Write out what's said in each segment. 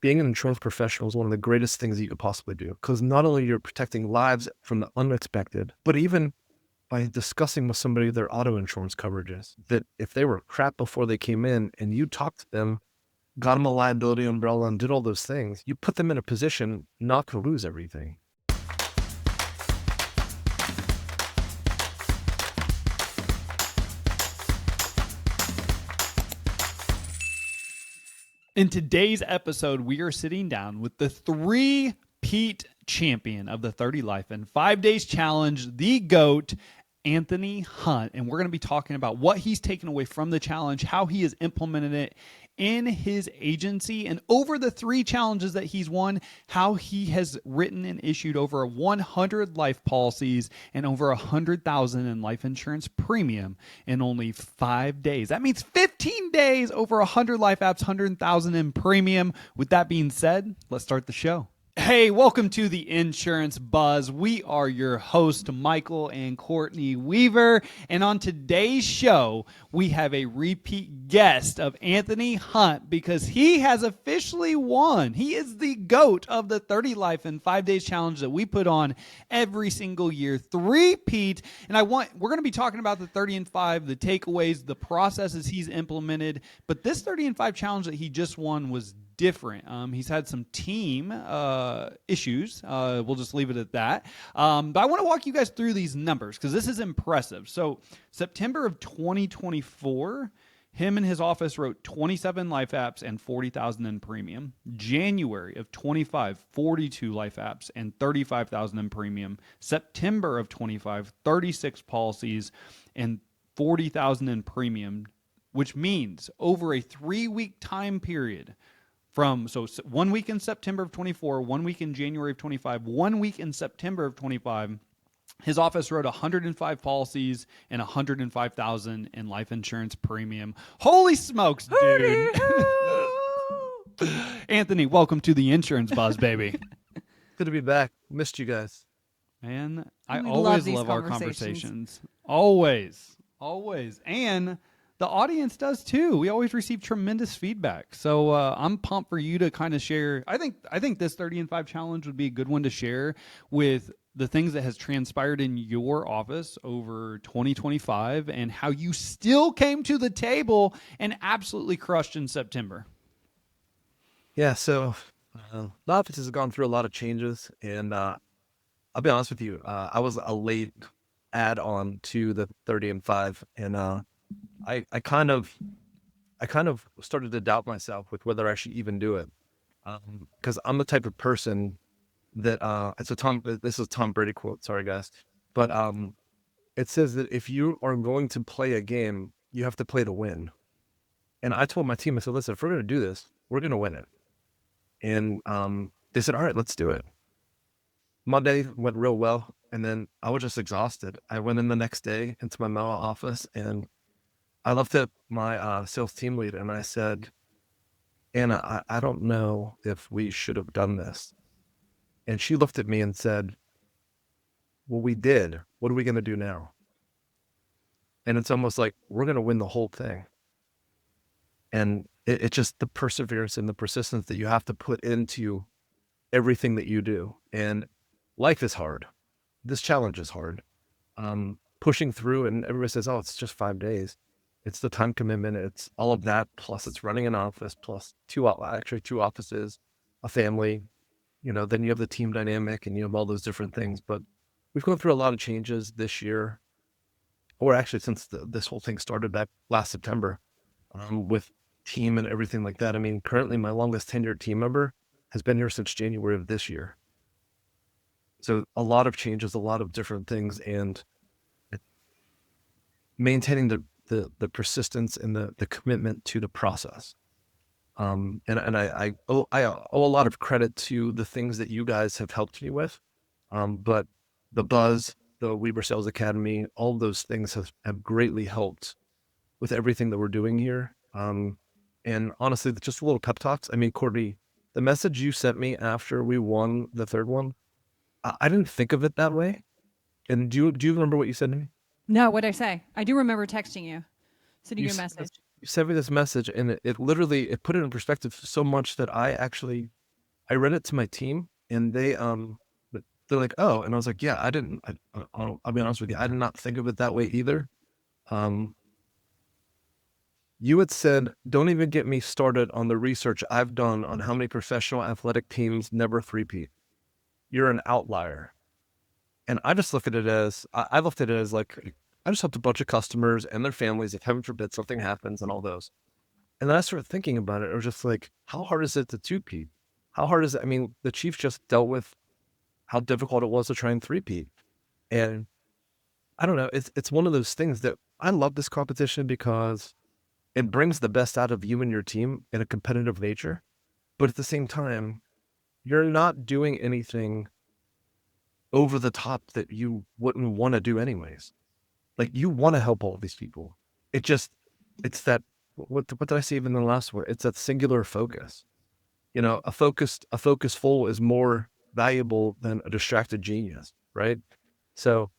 being an insurance professional is one of the greatest things that you could possibly do, because not only you're protecting lives from the unexpected, but even by discussing with somebody their auto insurance coverages, that if they were crap before they came in and you talked to them, got them a liability umbrella and did all those things, you put them in a position not to lose everything. In today's episode, we are sitting down with the three-peat champion of the 30 Life in 5 Days Challenge, the GOAT, Anthony Hunt. And we're going to be talking about what he's taken away from the challenge, how he has implemented it in his agency, and over the 3 challenges that he's won, how he has written and issued over 100 life policies and over 100,000 in life insurance premium in only 5 days. That means 15 days, over 100 life apps, 100,000 in premium. With that being said, let's start the show. Hey, welcome to the Insurance Buzz. We are your hosts, Michael and Courtney Weaver. And on today's show, we have a repeat guest of Anthony Hunt because he has officially won. He is the GOAT of the 30 Life in 5 Days Challenge that we put on every single year, three-peat. And we're going to be talking about the 30 and 5, the takeaways, the processes he's implemented. But this 30 and 5 challenge that he just won was different. He's had some team issues. We'll just leave it at that. But I want to walk you guys through these numbers because this is impressive. So September of 2024, him and his office wrote 27 life apps and 40,000 in premium. January of 25, 42 life apps and 35,000 in premium. September of 25, 36 policies and 40,000 in premium, which means over a 3-week time period, so 1 week in September of 24, 1 week in January of 25, 1 week in September of 25, his office wrote 105 policies and 105,000 in life insurance premium. Holy smokes, dude. Anthony, welcome to the Insurance Buzz, baby. Good to be back. Missed you guys. Man, I We always love love our conversations. Always. And the audience does too. We always receive tremendous feedback. So I'm pumped for you to kind of share. I think this 30 and 5 challenge would be a good one to share with the things that has transpired in your office over 2025 and how you still came to the table and absolutely crushed in September. Yeah, so the office has gone through a lot of changes, and I'll be honest with you, I was a late add-on to the 30 and 5, and I kind of started to doubt myself with whether I should even do it, because I'm the type of person that this is a Tom Brady quote. Sorry, guys, but it says that if you are going to play a game, you have to play to win. And I told my team, I said, listen, if we're going to do this, we're going to win it. And they said, all right, let's do it. Monday went real well, and then I was just exhausted. I went in the next day into my mail office, and I looked at my sales team lead and I said, Anna, I don't know if we should have done this. And she looked at me and said, well, we did. What are we going to do now? And it's almost like we're going to win the whole thing. And it's just the perseverance and the persistence that you have to put into everything that you do. And life is hard. This challenge is hard. Pushing through, and everybody says, oh, it's just 5 days. It's the time commitment. It's all of that. Plus it's running an office, plus 2 offices, a family, then you have the team dynamic and you have all those different things. But we've gone through a lot of changes this year, or actually since this whole thing started back last September, with team and everything like that. I mean, currently my longest tenured team member has been here since January of this year. So a lot of changes, a lot of different things, and maintaining the persistence and the commitment to the process. And I owe a lot of credit to the things that you guys have helped me with. But the Buzz, the Weber Sales Academy, all of those things have greatly helped with everything that we're doing here. And honestly, just a little pep talks. I mean, Courtney, the message you sent me after we won the third one, I didn't think of it that way. And do you remember what you said to me? No, what'd I say? I do remember texting you, sending you a message. you sent me this message, and it literally it put it in perspective so much that I read it to my team, and they're like, oh, and I was like, yeah, I didn't. I'll be honest with you, I did not think of it that way either. Um, you had said, don't even get me started on the research I've done on how many professional athletic teams never three-peat. You're an outlier. And I just look at it as, I looked at it as like, I just helped a bunch of customers and their families if heaven forbid something happens and all those. And then I started thinking about it. It was just like, how hard is it to two-peat? How hard is it? I mean, the Chiefs just dealt with how difficult it was to try and three-peat. And I don't know, it's one of those things that I love this competition because it brings the best out of you and your team in a competitive nature. But at the same time, you're not doing anything over the top that you wouldn't want to do anyways. Like you want to help all of these people. It just, it's that, what did I say even in the last word? It's that singular focus. You know, a focused fool is more valuable than a distracted genius, right? So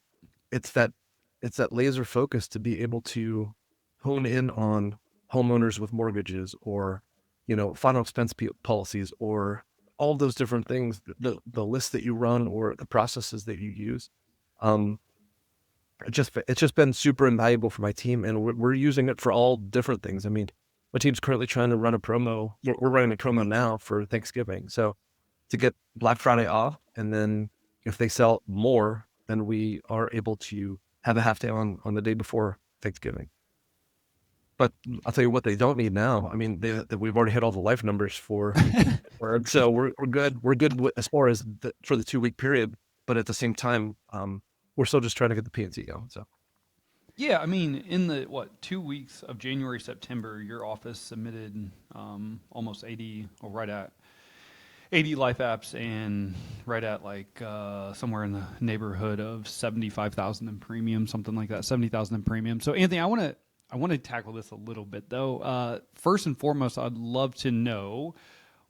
it's that, it's that laser focus to be able to hone in on homeowners with mortgages or, you know, final expense policies or all those different things, the list that you run or the processes that you use. Um, it's just been super invaluable for my team, and we're using it for all different things. I mean, my team's currently trying to run a promo. We're running a promo now for Thanksgiving, so to get Black Friday off, and then if they sell more, then we are able to have a half day on the day before Thanksgiving. But I'll tell you what they don't need now. I mean, we've already hit all the life numbers so we're good. We're good as far as for the 2 week period. But at the same time, we're still just trying to get the PNC going. So Yeah, I mean, in the 2 weeks of January, September, your office submitted almost 80, or right at 80 life apps, and right at like somewhere in the neighborhood of 75,000 in premium, something like that, 70,000 in premium. So, Anthony, I want to tackle this a little bit though. First and foremost, I'd love to know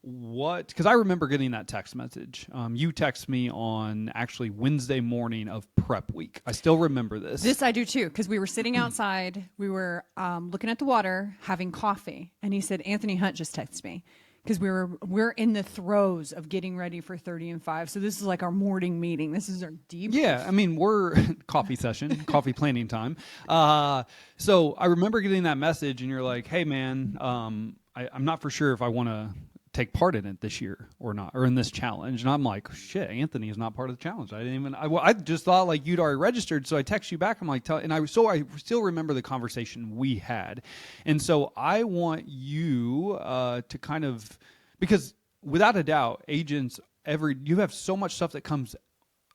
because I remember getting that text message. You text me on actually Wednesday morning of prep week. I still remember this. This I do too, because we were sitting outside. We were looking at the water, having coffee, and he said, "Anthony Hunt just texted me." Because we're in the throes of getting ready for 30 and 5. So this is like our morning meeting. This is our deep. Yeah, I mean, we're coffee session, coffee planning time. So I remember getting that message, and you're like, "Hey, man, I'm not for sure if I want to take part in it this year or not, or in this challenge." And I'm like, "Shit, Anthony is not part of the challenge." I didn't even. I just thought like you'd already registered, so I text you back. I'm like, I still remember the conversation we had, and so I want you to kind of, because without a doubt, agents you have so much stuff that comes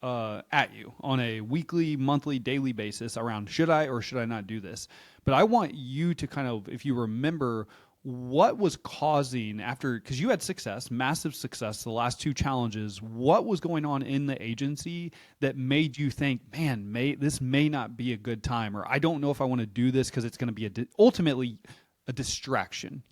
at you on a weekly, monthly, daily basis around should I or should I not do this. But I want you to kind of, if you remember, what was causing after, because you had success, massive success, the last two challenges, what was going on in the agency that made you think, man, this may not be a good time, or I don't know if I want to do this because it's going to be ultimately a distraction.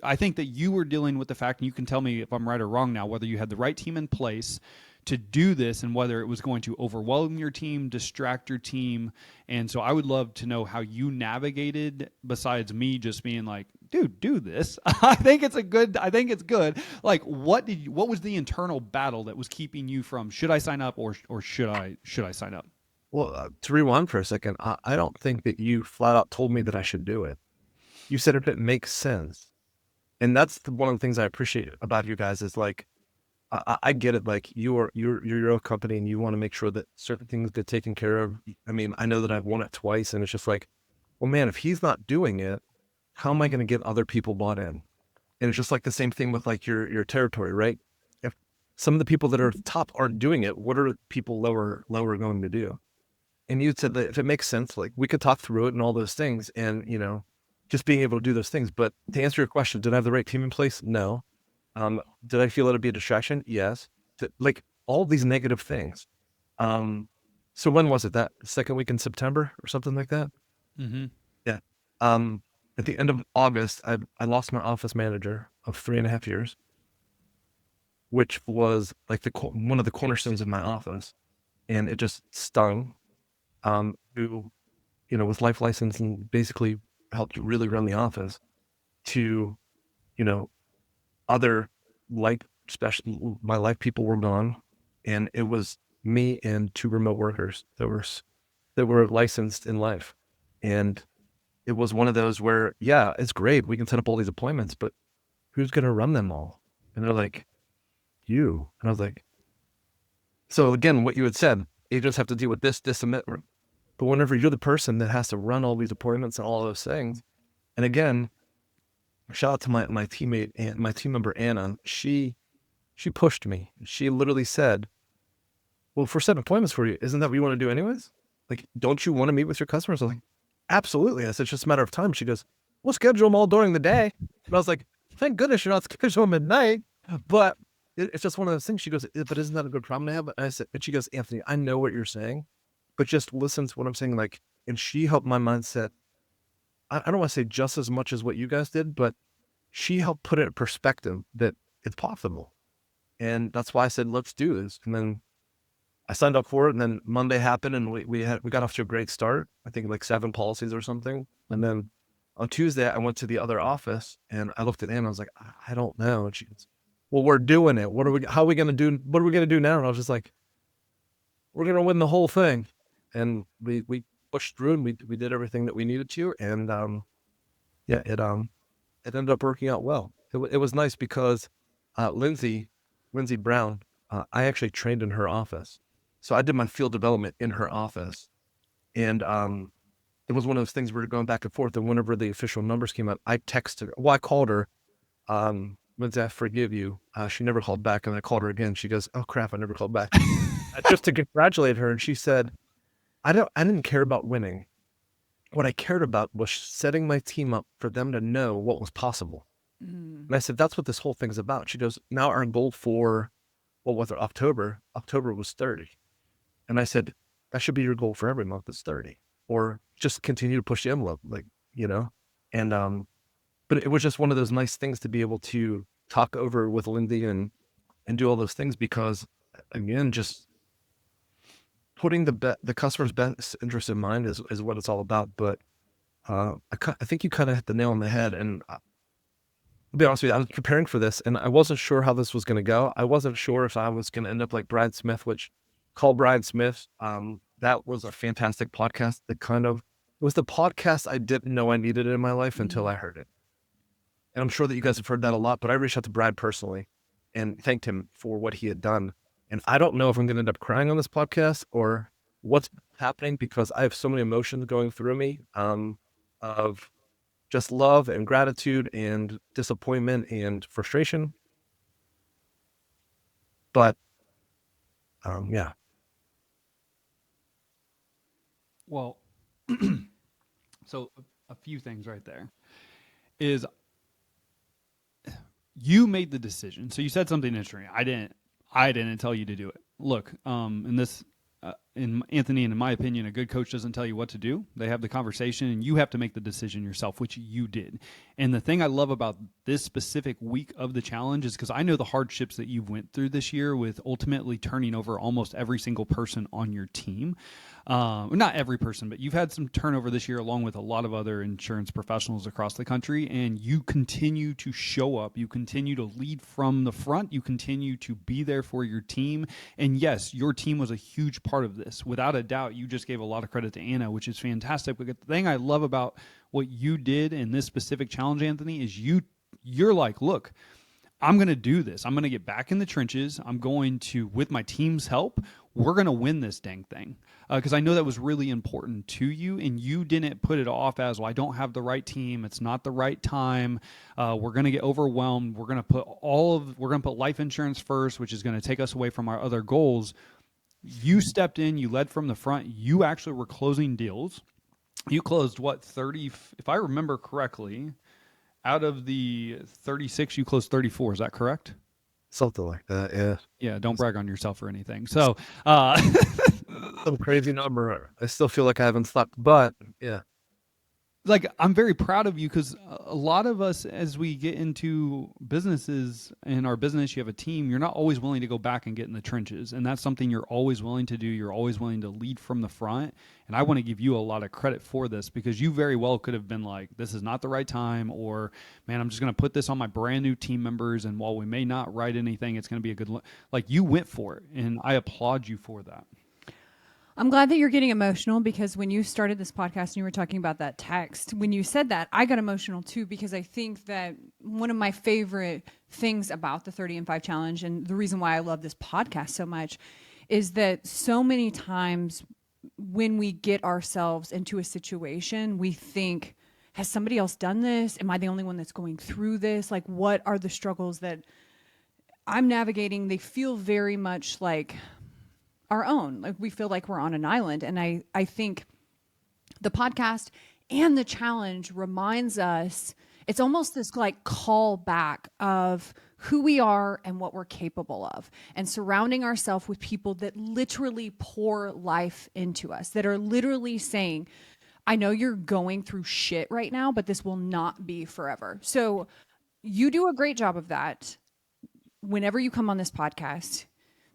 I think that you were dealing with the fact, and you can tell me if I'm right or wrong now, whether you had the right team in place to do this and whether it was going to overwhelm your team, distract your team. And so I would love to know how you navigated, besides me just being like, dude, do this. I think it's good. Like, what was the internal battle that was keeping you from, should I sign up or should I sign up? well, to rewind for a second, I don't think that you flat out told me that I should do it. You said if it makes sense, and that's one of the things I appreciate about you guys is like, I get it. Like you're your own company and you want to make sure that certain things get taken care of. I mean, I know that I've won it twice, and it's just like, well, man, if he's not doing it, how am I going to get other people bought in? And it's just like the same thing with like your territory, right? If some of the people that are top aren't doing it, what are people lower going to do? And you said that if it makes sense, like we could talk through it and all those things, and you know, just being able to do those things. But to answer your question, did I have the right team in place? No. Did I feel it'd be a distraction? Yes. Like all these negative things. So when was it? That second week in September or something like that? Mm-hmm. Yeah. Um, at the end of August, I lost my office manager of 3.5 years, which was like one of the cornerstones of my office, and it just stung. Who, you know, was life licensed and basically helped really run the office. to, you know, other like special, my life people were gone, and it was me and two remote workers that were licensed in life. And it was one of those where, yeah, it's great. We can set up all these appointments, but who's going to run them all? And they're like, you. And I was like, so again, what you had said, agents have to deal with this, and that. But whenever you're the person that has to run all these appointments and all those things, and again, shout out to my teammate and my team member, Anna, she pushed me. She literally said, well, if we're setting appointments for you, isn't that what you want to do anyways? Like, don't you want to meet with your customers? I was like, absolutely. I said, it's just a matter of time. She goes, we'll schedule them all during the day. And I was like, thank goodness you're not scheduling them at night. But it's just one of those things. She goes, but isn't that a good problem to have? And I said, and she goes, Anthony, I know what you're saying, but just listen to what I'm saying. Like, and she helped my mindset. I don't want to say just as much as what you guys did, but she helped put it in perspective that it's possible. And that's why I said, let's do this. And then I signed up for it, and then Monday happened, and we got off to a great start. I think like 7 policies or something. And then on Tuesday, I went to the other office, and I looked at Anna. I was like, I don't know. And she goes, well, we're doing it. How are we going to do? What are we going to do now? And I was just like, we're going to win the whole thing. And we pushed through, and we did everything that we needed to. And yeah, it ended up working out well. It was nice because Lindsay Brown, I actually trained in her office. So I did my field development in her office. And it was one of those things we were going back and forth. And whenever the official numbers came out, I texted her. Well, I called her. Lindsay, I forgive you. She never called back. And I called her again. She goes, oh, crap, I never called back. Just to congratulate her. And she said, I didn't care about winning. What I cared about was setting my team up for them to know what was possible. And I said, that's what this whole thing's about. She goes, now our goal for, what was it, October was 30. And I said, that should be your goal for every month is 30, or just continue to push the envelope, like, and, but it was just one of those nice things to be able to talk over with Lindsay and do all those things, because again, just putting the customer's best interest in mind is what it's all about. But I think you kind of hit the nail on the head. And I'll be honest with you, I was preparing for this, and I wasn't sure how this was going to go. I wasn't sure if I was going to end up like Brad Smith, which call Brad Smith. That was a fantastic podcast. It was the podcast I didn't know I needed in my life until I heard it. And I'm sure that you guys have heard that a lot, but I reached out to Brad personally and thanked him for what he had done. And I don't know if I'm going to end up crying on this podcast or what's happening, because I have so many emotions going through me, of just love and gratitude and disappointment and frustration. But, yeah. Well, so a few things right there is you made the decision. So you said something interesting. I didn't tell you to do it. Look, in Anthony, and in my opinion, a good coach doesn't tell you what to do. They have the conversation, and you have to make the decision yourself, which you did. And the thing I love about this specific week of the challenge is because I know the hardships that you went through this year with ultimately turning over almost every single person on your team. Not every person, but you've had some turnover this year along with a lot of other insurance professionals across the country, and you continue to show up. You continue to lead from the front. You continue to be there for your team. And yes, your team was a huge part of this. Without a doubt, you just gave a lot of credit to Anna, which is fantastic. But the thing I love about what you did in this specific challenge, Anthony, is you're like, look, I'm going to do this. I'm going to get back in the trenches. I'm going to, with my team's help, we're going to win this dang thing. Because I know that was really important to you, and you didn't put it off as, well, I don't have the right team. It's not the right time. We're going to get overwhelmed. We're going to put life insurance first, which is going to take us away from our other goals. You stepped in, you led from the front. You actually were closing deals. You closed 30, if I remember correctly, out of the 36, you closed 34. Is that correct? Something like that, yeah. Yeah, don't brag on yourself or anything. So, some crazy number. I still feel like I haven't slept, but yeah. like, I'm very proud of you, because a lot of us, as we get into businesses, in our business, you have a team, you're not always willing to go back and get in the trenches. And that's something you're always willing to do. You're always willing to lead from the front. And I want to give you a lot of credit for this, because you very well could have been like, this is not the right time, or man, I'm just going to put this on my brand new team members. And while we may not write anything, it's going to be a good, like, you went for it. And I applaud you for that. I'm glad that you're getting emotional, because when you started this podcast and you were talking about that text, when you said that, I got emotional too, because I think that one of my favorite things about the 30 and 5 challenge, and the reason why I love this podcast so much, is that so many times when we get ourselves into a situation, we think, has somebody else done this? Am I the only one that's going through this? Like, what are the struggles that I'm navigating? They feel very much like our own. Like, we feel like we're on an island. And I think the podcast and the challenge reminds us, it's almost this like call back of who we are and what we're capable of, and surrounding ourselves with people that literally pour life into us, that are literally saying, I know you're going through shit right now, but this will not be forever. So you do a great job of that. Whenever you come on this podcast,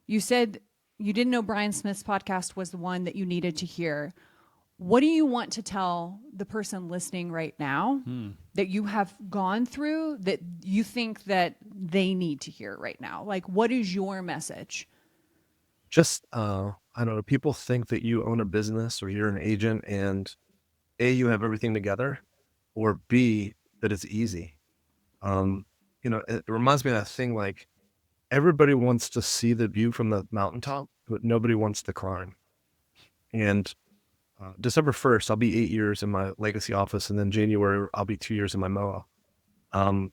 you said you didn't know Brian Smith's podcast was the one that you needed to hear. What do you want to tell the person listening right now that you have gone through that you think that they need to hear right now? Like, what is your message? Just, I don't know, people think that you own a business or you're an agent and A, you have everything together, or B, that it's easy. It reminds me of that thing, like, everybody wants to see the view from the mountaintop, but nobody wants to climb. And December 1st, I'll be 8 years in my legacy office, and then January, I'll be 2 years in my MOA. And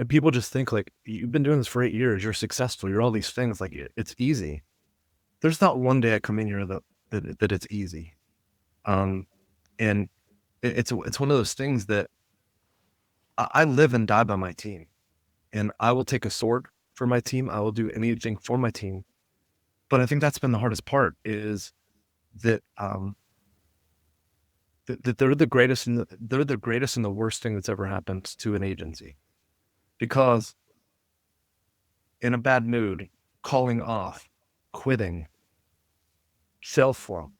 people just think, like, you've been doing this for 8 years, you're successful, you're all these things, like, it's easy. There's not one day I come in here that it's easy. And it's one of those things that I live and die by my team. And I will take a sword for my team. I will do anything for my team. But I think that's been the hardest part, is that that they're the greatest and the worst thing that's ever happened to an agency. Because in a bad mood, calling off, quitting, sales flow,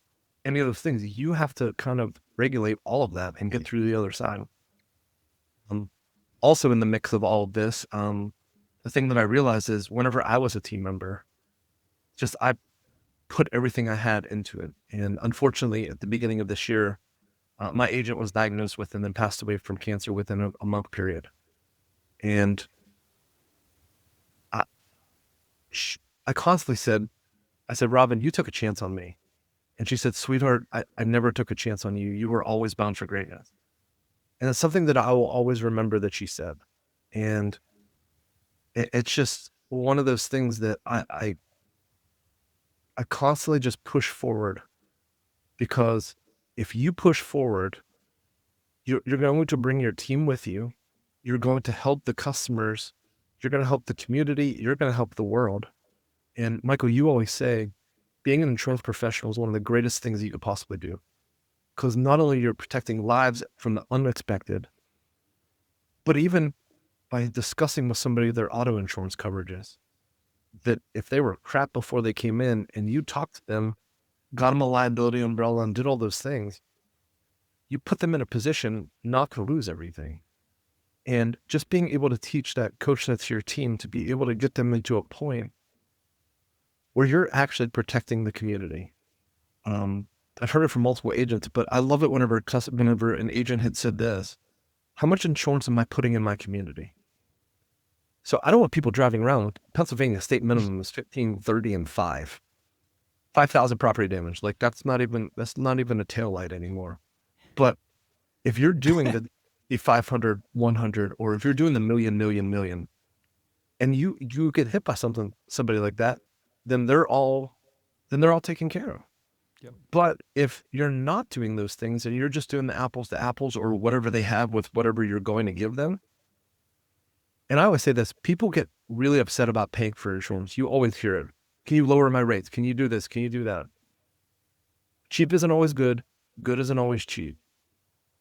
any of those things, you have to kind of regulate all of that and get through the other side. Also in the mix of all of this, the thing that I realized is whenever I was a team member, I put everything I had into it. And unfortunately, at the beginning of this year, my agent was diagnosed with and then passed away from cancer within a month period. And I constantly said, Robin, you took a chance on me. And she said, sweetheart, I never took a chance on you. You were always bound for greatness. And it's something that I will always remember that she said. And it's just one of those things that I constantly just push forward, because if you push forward, you're going to bring your team with you. You're going to help the customers. You're going to help the community. You're going to help the world. And Michael, you always say, being an insurance professional is one of the greatest things that you could possibly do, because not only you're protecting lives from the unexpected, but even by discussing with somebody their auto insurance coverages, that if they were crap before they came in and you talked to them, got them a liability umbrella and did all those things, you put them in a position not to lose everything. And just being able to teach that coach that's your team to be able to get them into a point where you're actually protecting the community. I've heard it from multiple agents, but I love it whenever an agent had said this: how much insurance am I putting in my community? So I don't want people driving around. Pennsylvania state minimum is 15, 30, and 5,000 property damage. Like, that's not even a taillight anymore. But if you're doing the 500, 100, or if you're doing the million, and you get hit by somebody like that, then they're all taken care of. Yep. But if you're not doing those things and you're just doing the apples to apples or whatever they have with whatever you're going to give them, and I always say this, people get really upset about paying for insurance. You always hear it. Can you lower my rates? Can you do this? Can you do that? Cheap isn't always good. Good isn't always cheap.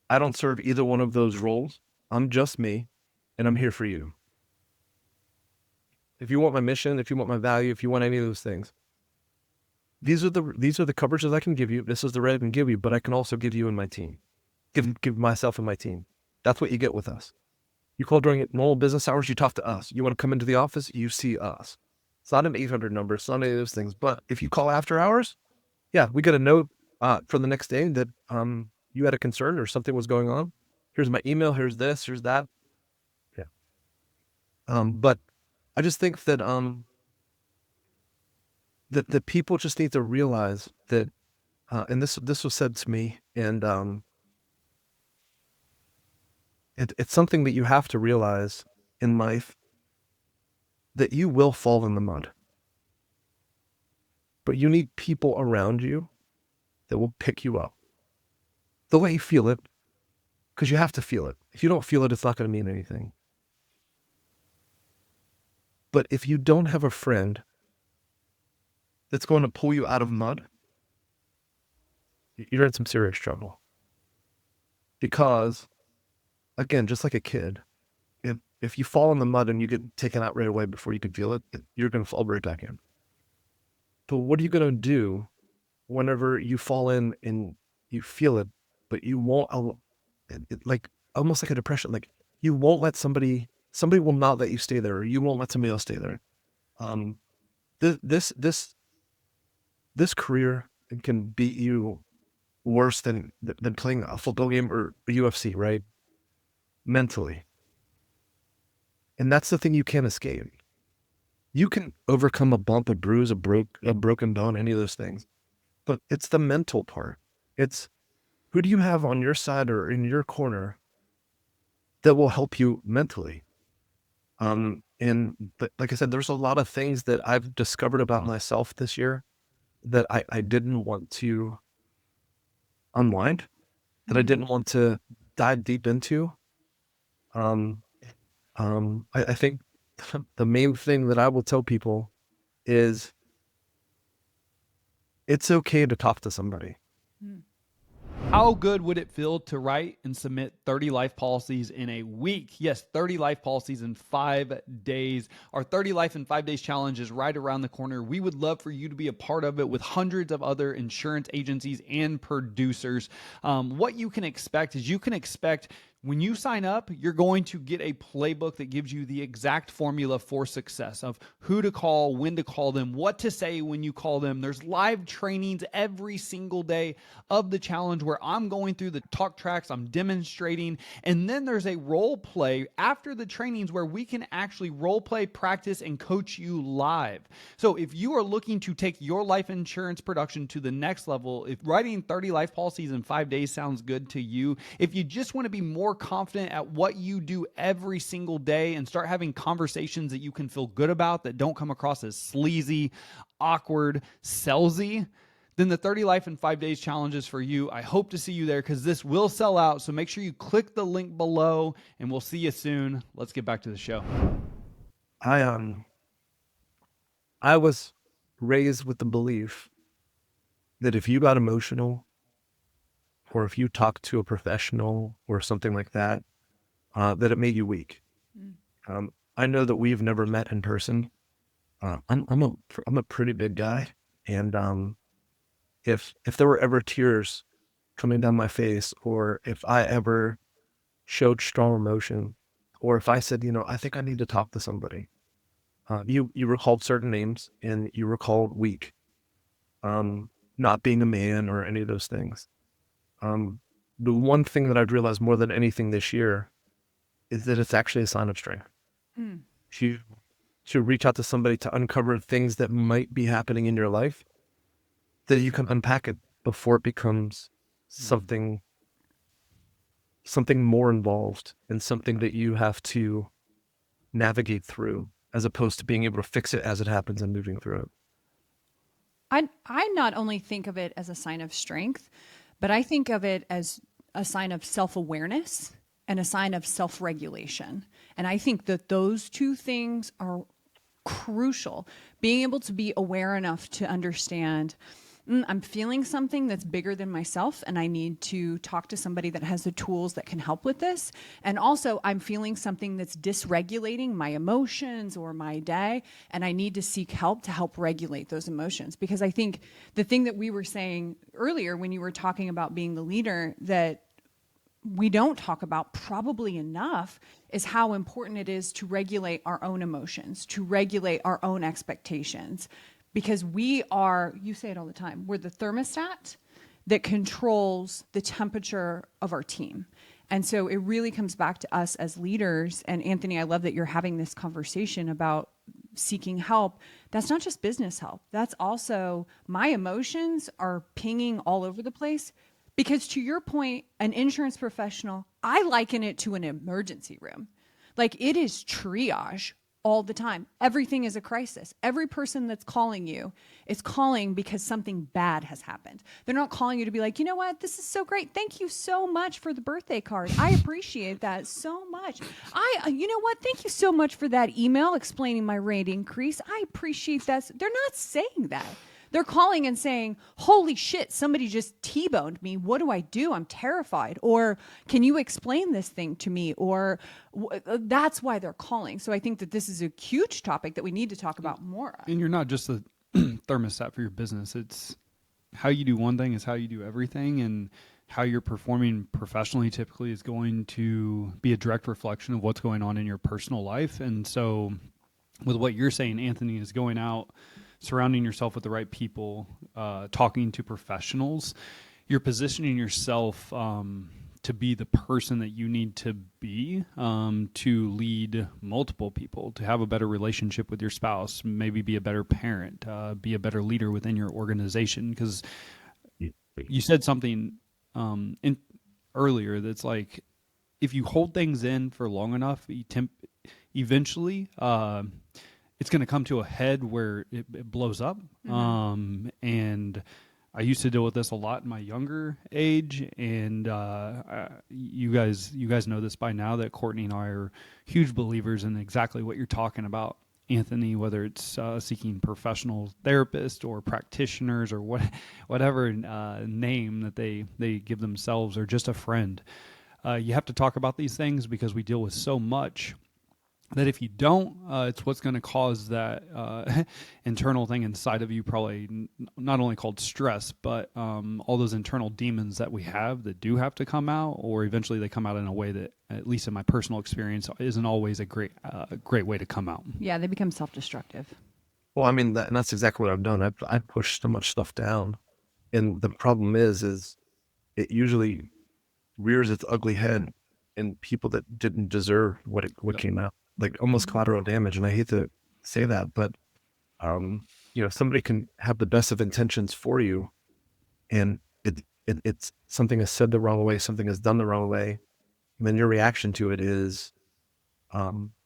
I don't serve either one of those roles. I'm just me, and I'm here for you. If you want my mission, if you want my value, if you want any of those things, these are the coverages I can give you. This is the rate I can give you, but I can also give you and my team. Give myself and my team. That's what you get with us. You call during normal business hours, you talk to us. You want to come into the office, you see us. It's not an 800 number. It's not any of those things. But if you call after hours, yeah, we get a note for the next day that you had a concern or something was going on. Here's my email. Here's this. Here's that. Yeah. But I just think that that people just need to realize that, and this was said to me, and it's something that you have to realize in life, that you will fall in the mud, but you need people around you that will pick you up. They'll let you feel it, because you have to feel it. If you don't feel it, it's not going to mean anything. But if you don't have a friend that's going to pull you out of mud, you're in some serious trouble. Because, again, just like a kid, if you fall in the mud and you get taken out right away before you can feel it, you're going to fall right back in. But what are you going to do whenever you fall in and you feel it, but you won't, like almost like a depression, like you won't let somebody will not let you stay there, or you won't let somebody else stay there. This career can beat you worse than playing a football game or a UFC, right? Mentally. And that's the thing you can't escape. You can overcome a bump, a bruise, a broken bone, any of those things. But it's the mental part. It's who do you have on your side or in your corner that will help you mentally? But like I said, there's a lot of things that I've discovered about myself this year that I didn't want to unwind, that I didn't want to dive deep into. I think the main thing that I will tell people is it's okay to talk to somebody. How good would it feel to write and submit 30 life policies in a week? Yes, 30 life policies in 5 days. Our 30 life in 5 days challenge is right around the corner. We would love for you to be a part of it with hundreds of other insurance agencies and producers. What you can expect is when you sign up, you're going to get a playbook that gives you the exact formula for success of who to call, when to call them, what to say when you call them. There's live trainings every single day of the challenge where I'm going through the talk tracks, I'm demonstrating, and then there's a role play after the trainings where we can actually role play, practice, and coach you live. So if you are looking to take your life insurance production to the next level, if writing 30 life policies in 5 days sounds good to you, if you just want to be more confident at what you do every single day and start having conversations that you can feel good about that don't come across as sleazy, awkward, salesy, then the 30 Life in 5 Days challenge is for you. I hope to see you there because this will sell out. So make sure you click the link below and we'll see you soon. Let's get back to the show. I was raised with the belief that if you got emotional or if you talked to a professional or something like that, that it made you weak. I know that we've never met in person. I'm a pretty big guy, and if there were ever tears coming down my face, or if I ever showed strong emotion, or if I said, I think I need to talk to somebody, you were called certain names and you were called weak, not being a man or any of those things. The one thing that I've realized more than anything this year is that it's actually a sign of strength. To reach out to somebody to uncover things that might be happening in your life, that you can unpack it before it becomes something more involved and something that you have to navigate through, as opposed to being able to fix it as it happens and moving through it. I not only think of it as a sign of strength, but I think of it as a sign of self-awareness and a sign of self-regulation. And I think that those two things are crucial. Being able to be aware enough to understand I'm feeling something that's bigger than myself, and I need to talk to somebody that has the tools that can help with this. And also, I'm feeling something that's dysregulating my emotions or my day, and I need to seek help to help regulate those emotions. Because I think the thing that we were saying earlier when you were talking about being the leader that we don't talk about probably enough is how important it is to regulate our own emotions, to regulate our own expectations. Because we are, you say it all the time, we're the thermostat that controls the temperature of our team. And so it really comes back to us as leaders. And Anthony, I love that you're having this conversation about seeking help. That's not just business help. That's also my emotions are pinging all over the place. Because to your point, an insurance professional, I liken it to an emergency room. Like it is triage all the time. Everything is a crisis. Every person that's calling you is calling because something bad has happened. They're not calling you to be like, you know what, this is so great. Thank you so much for the birthday card. I appreciate that so much. You know what, thank you so much for that email explaining my rate increase. I appreciate that. They're not saying that. They're calling and saying, holy shit, somebody just T-boned me. What do I do? I'm terrified. Or can you explain this thing to me? Or that's why they're calling. So I think that this is a huge topic that we need to talk about more. And you're not just a thermostat for your business. It's how you do one thing is how you do everything. And how you're performing professionally typically is going to be a direct reflection of what's going on in your personal life. And so with what you're saying, Anthony, is going out, surrounding yourself with the right people, talking to professionals, you're positioning yourself to be the person that you need to be to lead multiple people, to have a better relationship with your spouse, maybe be a better parent, be a better leader within your organization. Because you said something earlier that's like, if you hold things in for long enough, eventually it's going to come to a head where it blows up. And I used to deal with this a lot in my younger age. And you guys know this by now, that Courtney and I are huge believers in exactly what you're talking about, Anthony, whether it's seeking professional therapists or practitioners or whatever name that they give themselves, or just a friend. You have to talk about these things because we deal with so much that if you don't, it's what's going to cause that internal thing inside of you, probably not only called stress, but all those internal demons that we have that do have to come out, or eventually they come out in a way that, at least in my personal experience, isn't always a great way to come out. Yeah, they become self-destructive. Well, I mean, and that's exactly what I've done. I've pushed so much stuff down, and the problem is it usually rears its ugly head in people that didn't deserve what came out, like almost collateral damage. And I hate to say that, but somebody can have the best of intentions for you, and it's something is said the wrong way, something is done the wrong way, and then your reaction to it is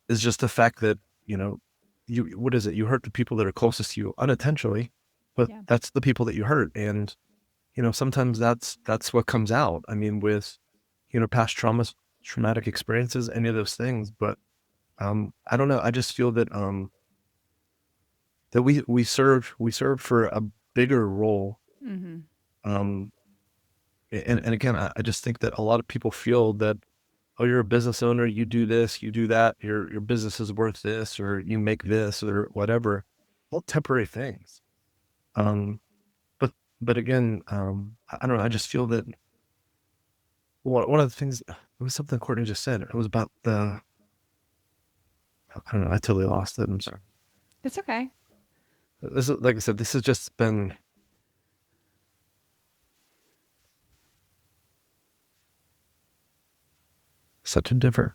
just the fact that you hurt the people that are closest to you unintentionally, but Yeah. that's the people that you hurt. And sometimes that's what comes out. I mean, with past traumas, traumatic experiences, any of those things. But I don't know, I just feel that that we serve for a bigger role. Mm-hmm. um and again, I just think that a lot of people feel that, oh, you're a business owner, you do this, you do that, your business is worth this, or you make this, or whatever. All temporary things. um but again, I don't know, I just feel that one of the things, it was something Courtney just said. It was about I don't know, I totally lost it, I'm sorry. It's okay. This is, like I said, this has just been such a different.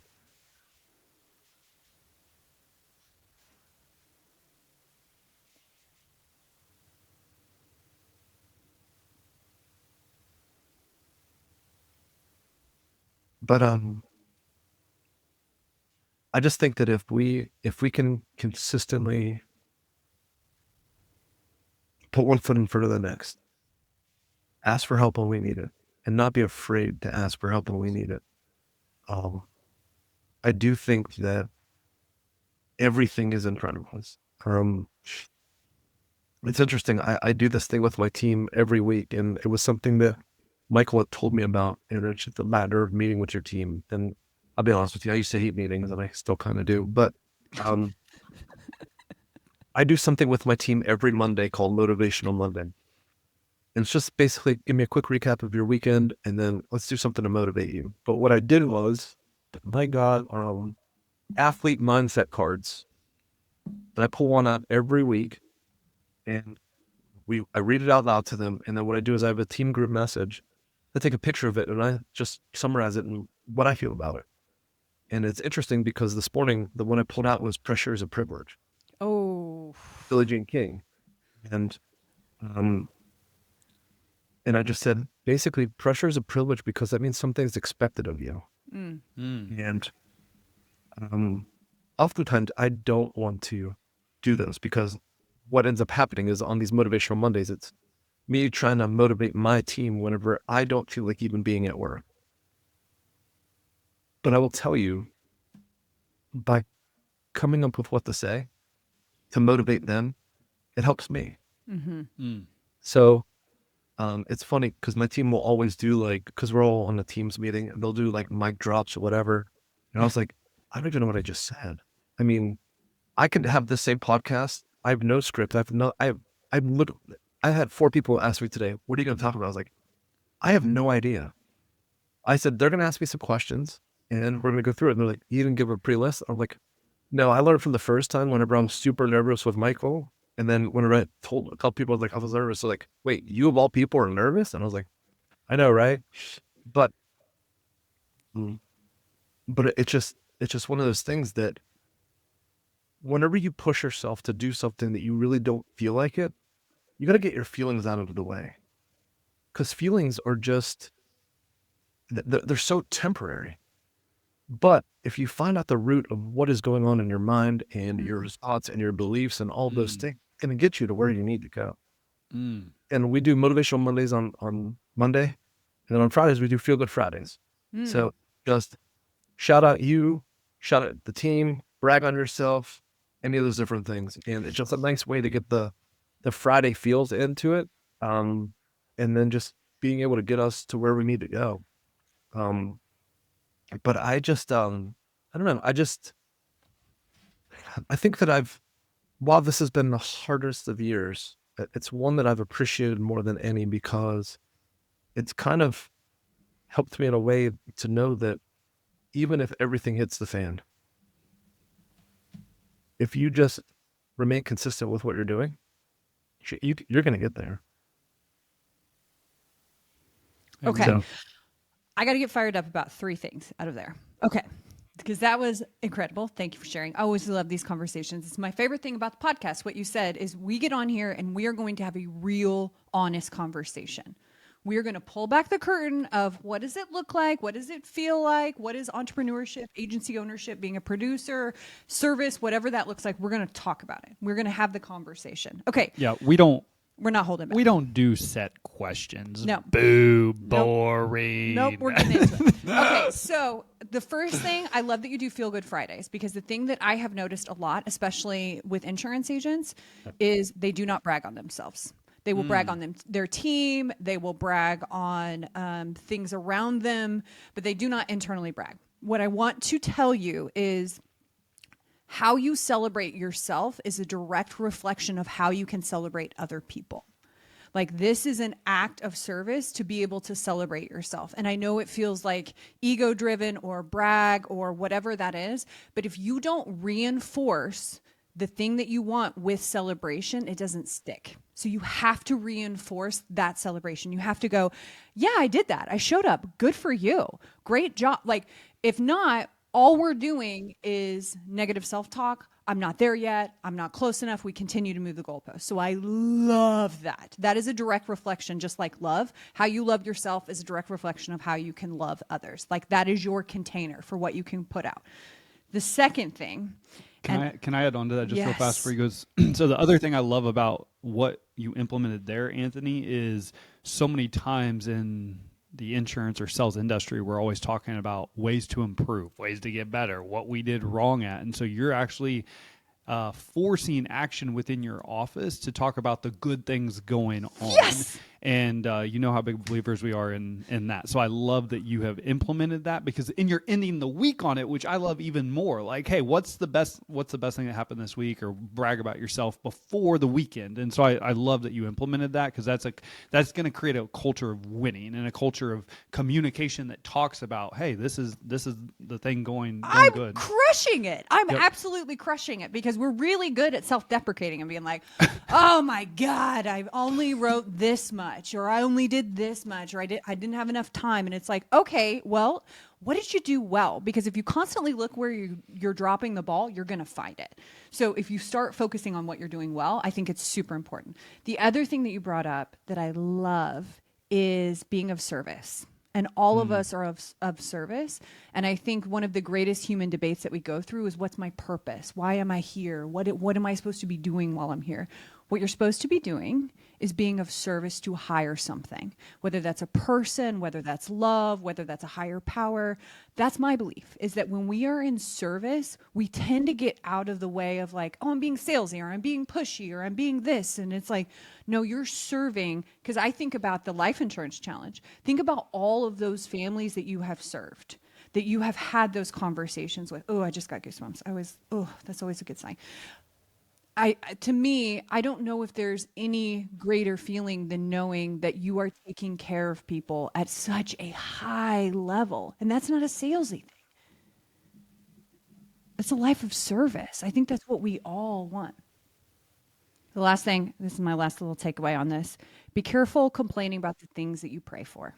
But I just think that if we can consistently put one foot in front of the next, ask for help when we need it, and not be afraid to ask for help when we need it. Um, I do think that everything is in front of us. It's interesting. I do this thing with my team every week, and it was something that Michael had told me about. And it's just the matter of meeting with your team. And I'll be honest with you, I used to hate meetings, and I still kind of do. But um, I do something with my team every Monday called Motivational Monday. And it's just basically give me a quick recap of your weekend, and then let's do something to motivate you. But what I did was, I got athlete mindset cards that I pull one out every week, and I read it out loud to them. And then what I do is I have a team group message. I take a picture of it, and I just summarize it and what I feel about it. And it's interesting because this morning, the one I pulled out was "Pressure is a Privilege," Oh, Billie Jean King. And um, and I just said, basically, pressure is a privilege because that means something's expected of you. mm. And oftentimes I don't want to do those, because what ends up happening is on these motivational Mondays, it's me trying to motivate my team whenever I don't feel like even being at work. But I will tell you, by coming up with what to say to motivate them, it helps me. So it's funny because my team will always do, like, because we're all on a Teams meeting, and they'll do like mic drops or whatever. And I was like, I don't even know what I just said. I mean, I could have the same podcast. I have no script. I've literally, I had 4 people ask me today, what are you going to talk about? I was like, I have no idea. I said, they're going to ask me some questions and we're going to go through it. And they're like, you didn't give a pre-list? I'm like, no, I learned from the first time whenever I'm super nervous with Michael. And then whenever I told a couple people, I was like, I was nervous. So like, wait, you of all people are nervous? And I was like, I know, right? But, but it's just one of those things that whenever you push yourself to do something that you really don't feel like it, you got to get your feelings out of the way, because feelings are just, they're so temporary. But if you find out the root of what is going on in your mind and your thoughts and your beliefs and all those things, it's going to get you to where you need to go. And we do motivational Mondays on Monday. And then on Fridays, we do feel good Fridays. So just shout out you, shout out the team, brag on yourself, any of those different things. And it's just a nice way to get the Friday feels into it. And then just being able to get us to where we need to go. But I just, I don't know. I think that while this has been the hardest of years, it's one that I've appreciated more than any, because it's kind of helped me in a way to know that even if everything hits the fan, if you just remain consistent with what you're doing, you're going to get there. Okay. So, I got to get fired up about 3 things out of there. Okay. Because that was incredible. Thank you for sharing. I always love these conversations. It's my favorite thing about the podcast. What you said is we get on here and we are going to have a real, honest conversation. We are going to pull back the curtain of what does it look like? What does it feel like? What is entrepreneurship, agency ownership, being a producer, service, whatever that looks like. We're going to talk about it. We're going to have the conversation. Okay. Yeah, We're not holding back. we don't do set questions. No. Boo, boring. Nope, we're getting into it. Okay, so the first thing, I love that you do Feel Good Fridays, because the thing that I have noticed a lot, especially with insurance agents, is they do not brag on themselves. They will brag on their team. They will brag on things around them, but they do not internally brag. What I want to tell you is how you celebrate yourself is a direct reflection of how you can celebrate other people. Like, this is an act of service to be able to celebrate yourself. And I know it feels like ego driven or brag or whatever that is, but if you don't reinforce the thing that you want with celebration, it doesn't stick. So you have to reinforce that celebration. You have to go, yeah, I did that. I showed up. Good for you. Great job. Like, if not, all we're doing is negative self-talk. I'm not there yet. I'm not close enough. We continue to move the goalpost. So I love that. That is a direct reflection, just like love. How you love yourself is a direct reflection of how you can love others. Like, that is your container for what you can put out. The second thing. Can I add on to that just real Yes. fast before he goes? So the other thing I love about what you implemented there, Anthony, is so many times in the insurance or sales industry, we're always talking about ways to improve, ways to get better, what we did wrong at. And so you're actually forcing action within your office to talk about the good things going on. Yes. And you know how big believers we are in that. So I love that you have implemented that, because and you're ending the week on it, which I love even more. Like, hey, what's the best thing that happened this week, or brag about yourself before the weekend. And so I love that you implemented that, because that's going to create a culture of winning and a culture of communication that talks about, hey, this is the thing going I'm good. crushing it. I'm Yep. absolutely crushing it, because we're really good at self-deprecating and being like, oh my God, I only wrote this much, or I only did this much, or I didn't have enough time. And it's like, okay, well, what did you do well? Because if you constantly look where you're dropping the ball, you're going to find it. So if you start focusing on what you're doing well, I think it's super important. The other thing that you brought up that I love is being of service. And all of us are of service. And I think one of the greatest human debates that we go through is, what's my purpose? Why am I here? What am I supposed to be doing while I'm here? What you're supposed to be doing is being of service to higher something, whether that's a person, whether that's love, whether that's a higher power. That's my belief, is that when we are in service, we tend to get out of the way of like, oh, I'm being salesy, or I'm being pushy, or I'm being this. And it's like, no, you're serving. Because I think about the life insurance challenge. Think about all of those families that you have served, that you have had those conversations with. Oh, I just got goosebumps. That's always a good sign. To me, I don't know if there's any greater feeling than knowing that you are taking care of people at such a high level. And that's not a salesy thing. It's a life of service. I think that's what we all want. The last thing, this is my last little takeaway on this. Be careful complaining about the things that you pray for.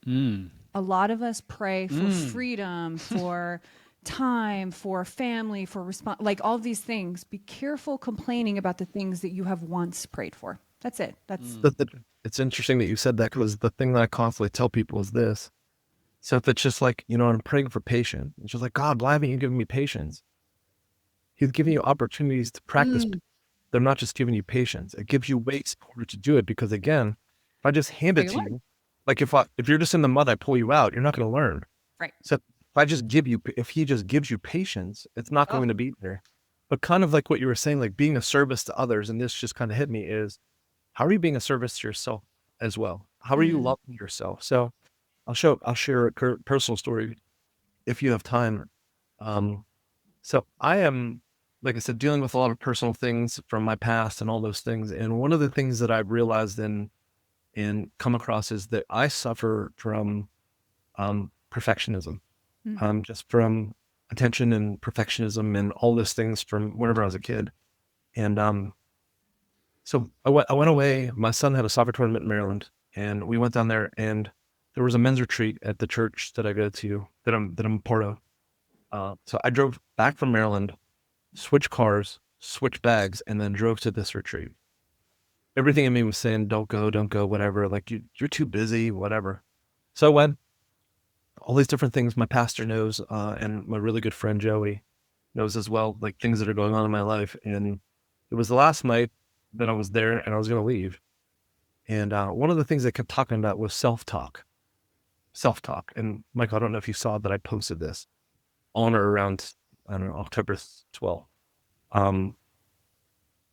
A lot of us pray for freedom, for time, for family, for like all of these things. Be careful complaining about the things that you have once prayed for. That's it. It's interesting that you said that, because the thing that I constantly tell people is this. So if it's just like, I'm praying for patience, it's just like, God, why haven't you given me patience? He's giving you opportunities to practice. They're not just giving you patience. It gives you ways in order to do it, because again, if I just hand it to you, like if you're just in the mud, I pull you out, you're not going to learn. Right. So if he just gives you patience, it's not going to be there. But kind of like what you were saying, like being a service to others, and this just kind of hit me, is how are you being a service to yourself as well? How are you loving yourself? So I'll share a personal story if you have time. So I am, like I said, dealing with a lot of personal things from my past and all those things. And one of the things that I've realized and come across is that I suffer from perfectionism, just from attention and perfectionism and all those things from whenever I was a kid. And so I went away. My son had a soccer tournament in Maryland, and we went down there, and there was a men's retreat at the church that I go to, that I'm a part of. So I drove back from Maryland, switched cars, switched bags, and then drove to this retreat. Everything in me was saying, don't go, whatever. Like, you're too busy, whatever. So I went. All these different things my pastor knows, and my really good friend Joey knows as well, like things that are going on in my life. And it was the last night that I was there, and I was going to leave. And one of the things they kept talking about was self-talk. And Mike, I don't know if you saw that I posted this on or around, I don't know, October 12th.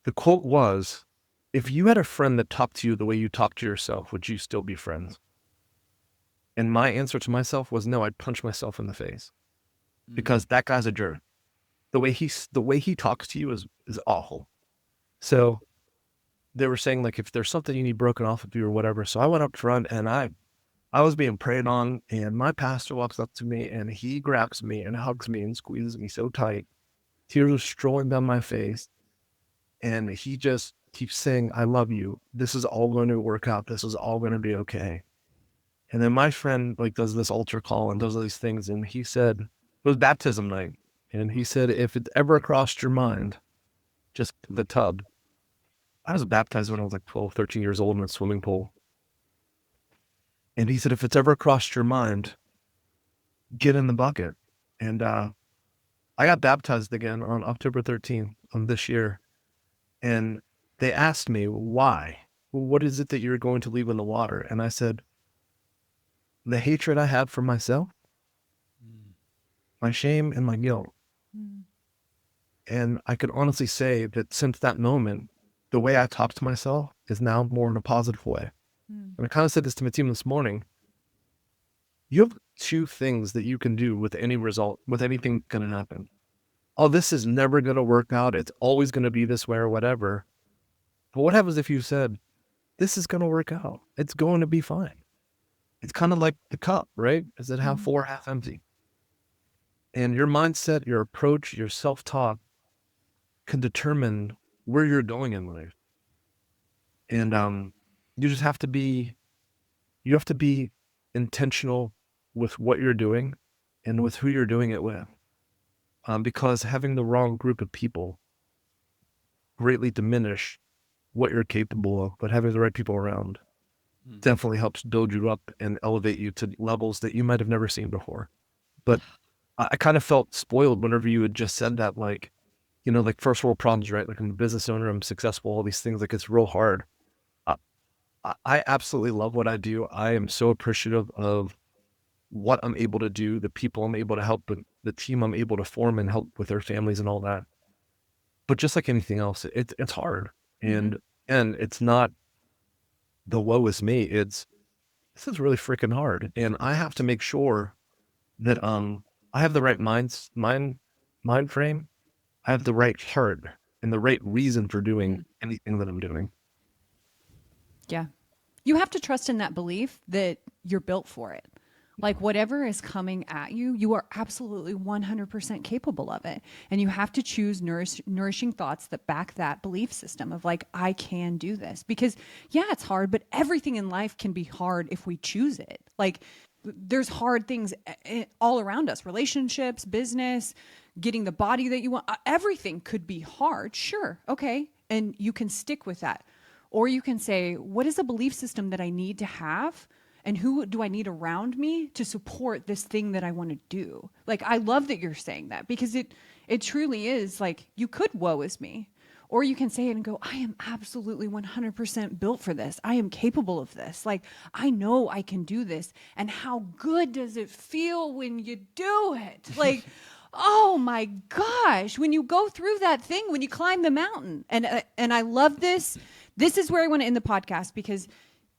The quote was, if you had a friend that talked to you the way you talk to yourself, would you still be friends? And my answer to myself was no, I'd punch myself in the face, because that guy's a jerk. The way he talks to you is awful. So they were saying, like, if there's something you need broken off of you or whatever. So I went up front, and I was being prayed on, and my pastor walks up to me, and he grabs me and hugs me and squeezes me so tight. Tears are strolling down my face. And he just keeps saying, I love you. This is all going to work out. This is all going to be okay. And then my friend like does this altar call and does all these things. And he said, it was baptism night. And he said, if it ever crossed your mind, just the tub. I was baptized when I was like 12, 13 years old in a swimming pool. And he said, if it's ever crossed your mind, get in the bucket. And I got baptized again on October 13th of this year. And they asked me, why? What is it that you're going to leave in the water? And I said, the hatred I had for myself, my shame and my guilt. And I could honestly say that since that moment, the way I talk to myself is now more in a positive way. And I kind of said this to my team this morning. You have two things that you can do with any result, with anything going to happen. Oh, this is never going to work out. It's always going to be this way or whatever. But what happens if you said, this is going to work out? It's going to be fine. It's kind of like the cup, right? Is it half full or half empty? And your mindset, your approach, your self-talk can determine where you're going in life. And you just have to be intentional with what you're doing and with who you're doing it with. Because having the wrong group of people greatly diminish what you're capable of, but having the right people around definitely helps build you up and elevate you to levels that you might have never seen before. But I kind of felt spoiled whenever you had just said that, like, like first world problems, right? Like I'm a business owner, I'm successful, all these things, like it's real hard. I absolutely love what I do. I am so appreciative of what I'm able to do, the people I'm able to help, the team I'm able to form and help with their families and all that. But just like anything else, it's hard. And it's not the woe is me. This is really freaking hard. And I have to make sure that I have the right mind frame. I have the right heart and the right reason for doing anything that I'm doing. Yeah. You have to trust in that belief that you're built for it. Like whatever is coming at you, you are absolutely 100% capable of it. And you have to choose nourishing thoughts that back that belief system of like, I can do this. Because yeah, it's hard, but everything in life can be hard if we choose it. Like there's hard things all around us, relationships, business, getting the body that you want. Everything could be hard. Sure. Okay. And you can stick with that. Or you can say, what is a belief system that I need to have? And who do I need around me to support this thing that I want to do? Like, I love that you're saying that because it truly is like, you could woe is me. Or you can say it and go, I am absolutely 100% built for this. I am capable of this. Like, I know I can do this. And how good does it feel when you do it? Like, oh my gosh, when you go through that thing, when you climb the mountain. And I love this. This is where I want to end the podcast because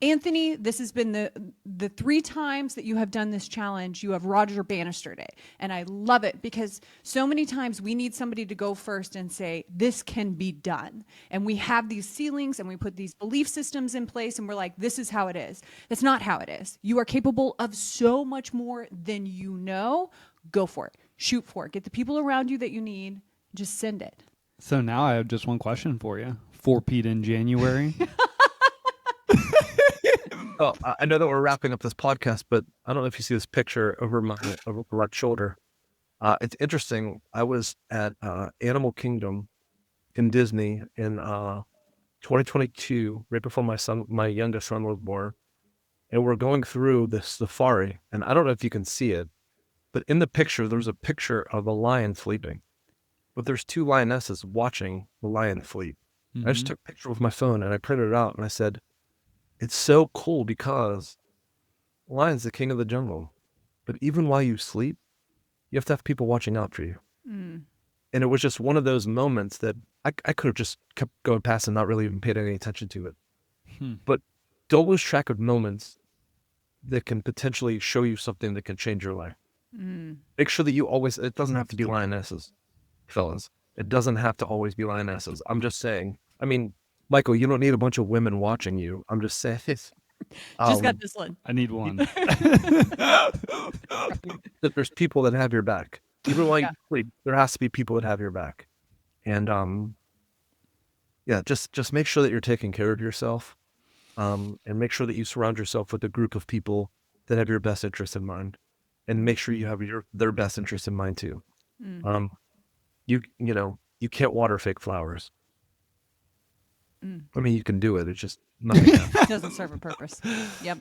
Anthony, this has been the 3 times that you have done this challenge. You have Roger Bannistered it. And I love it because so many times we need somebody to go first and say, this can be done. And we have these ceilings and we put these belief systems in place and we're like, this is how it is. That's not how it is. You are capable of so much more than you know. Go for it. Shoot for it. Get the people around you that you need. Just send it. So now I have just one question for you. Three-peat in January. Oh, I know that we're wrapping up this podcast, but I don't know if you see this picture over my right shoulder. It's interesting. I was at Animal Kingdom in Disney in 2022, right before my youngest son was born, and we're going through this safari. And I don't know if you can see it, but in the picture, there's a picture of a lion sleeping, but there's 2 lionesses watching the lion sleep. I just took a picture with my phone and I printed it out and I said, it's so cool because lion's the king of the jungle. But even while you sleep, you have to have people watching out for you. And it was just one of those moments that I could have just kept going past and not really even paid any attention to it. But don't lose track of moments that can potentially show you something that can change your life. Make sure that you always, it doesn't have to be lionesses, fellas. It doesn't have to always be lionesses. I'm just saying, I mean, Michael, you don't need a bunch of women watching you. I'm just saying this. Just got this one. I need one. That there's people that have your back. Even while you sleep, there has to be people that have your back. And yeah, just make sure that you're taking care of yourself. And make sure that you surround yourself with a group of people that have your best interest in mind. And make sure you have their best interest in mind too. You can't water fake flowers. I mean, you can do it. It's just nothing else. Doesn't serve a purpose. Yep.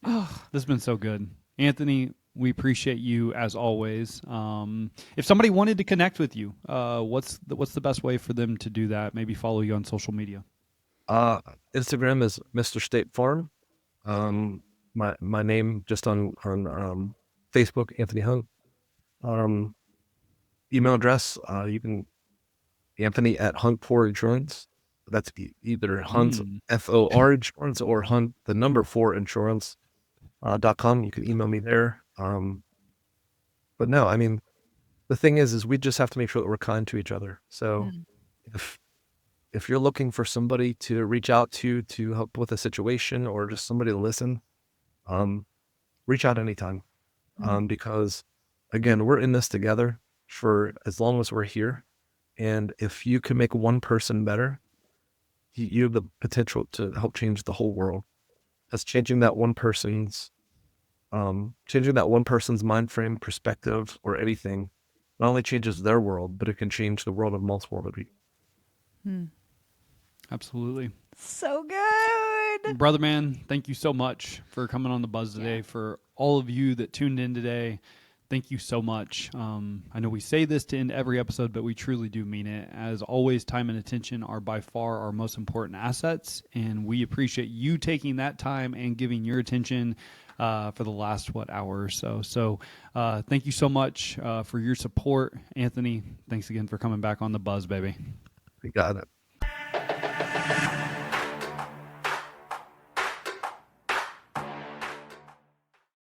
This has been so good. Anthony, we appreciate you as always. If somebody wanted to connect with you, what's the best way for them to do that? Maybe follow you on social media. Instagram is Mr. State Farm. My name just on Facebook, Anthony Hunt. Email address, you can Anthony at Hunt for Insurance. That's either Hunt FOR Insurance or Hunt the number 4 Insurance .com. You can email me there. But no, I mean, the thing is we just have to make sure that we're kind to each other. So if you're looking for somebody to reach out to help with a situation or just somebody to listen, reach out anytime. Because again, we're in this together for as long as we're here. And if you can make one person better, you have the potential to help change the whole world. That's changing that one person's mind frame, perspective, or anything. Not only changes their world, but it can change the world of multiple other people. Absolutely. So good. Brother man, thank you so much for coming on the Buzz today. For all of you that tuned in today, thank you so much. I know we say this to end every episode, but we truly do mean it. As always, time and attention are by far our most important assets, and we appreciate you taking that time and giving your attention for the last, hour or so. So thank you so much for your support. Anthony, thanks again for coming back on the Buzz, baby. We got it.